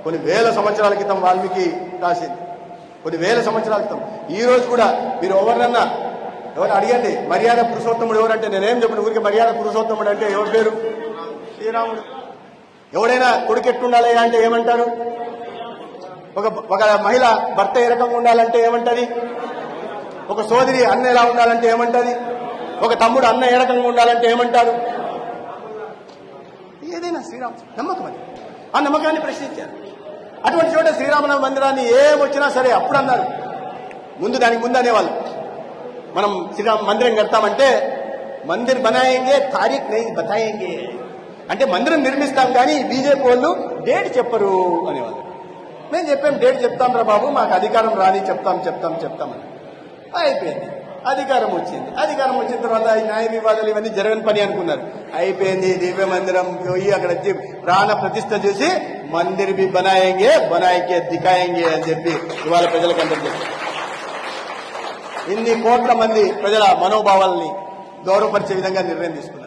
కొన్ని వేల సంవత్సరాల క్రితం వాల్మీకి రాసింది, కొన్ని వేల సంవత్సరాల క్రితం. ఈ రోజు కూడా మీరు ఎవరినన్నా అడిగండి మర్యాద పురుషోత్తముడు ఎవరంటే నేనేం చెప్పిన ఊరికి మర్యాద పురుషోత్తముడు అంటే ఎవరి పేరు? శ్రీరాముడు. ఎవడైనా కొడుకెట్టుండాలి అంటే ఏమంటారు? ఒక మహిళ భర్త ఏ రకంగా ఉండాలంటే ఏమంటది? ఒక సోదరి అన్న ఎలా ఉండాలంటే ఏమంటది? ఒక తమ్ముడు అన్న ఏ రకంగా ఉండాలంటే ఏమంటారు? ఏదైనా శ్రీరామ్ నమ్మకం అది. ఆ నమ్మకాన్ని ప్రశ్నించారు. అటువంటి చోట శ్రీరామనవ మందిరాన్ని ఏం వచ్చినా సరే అప్పుడు అన్నారు. దానికి ముందు అనేవాళ్ళు మనం శ్రీరామ మందిరం కడతామంటే మందిర్ బనాయేంగే తారీఖ్ నహీ బతాయేంగే అంటే మందిరం నిర్మిస్తాం కానీ బీజేపీ వాళ్ళు డేట్ చెప్పరు అనేవాళ్ళు. మేము చెప్పాం డేట్ చెప్తాం రా బాబు, మాకు అధికారం రాని చెప్తామని. అయిపోయింది. అధికారం వచ్చిన తర్వాత న్యాయ వివాదాలు ఇవన్నీ జరగని పని అనుకున్నారు. అయిపోయింది. దివ్య మందిరం పోయి అక్కడ ప్రాణ ప్రతిష్ఠ చేసి మందిర్ బి బనాయేంగే దికాయేంగే అని చెప్పి ఇవాళ ప్రజలకు అందరూ చెప్పారు. ఇన్ని కోట్ల మంది ప్రజల మనోభావాల్ని గౌరవపరిచే విధంగా నిర్ణయం తీసుకున్నారు.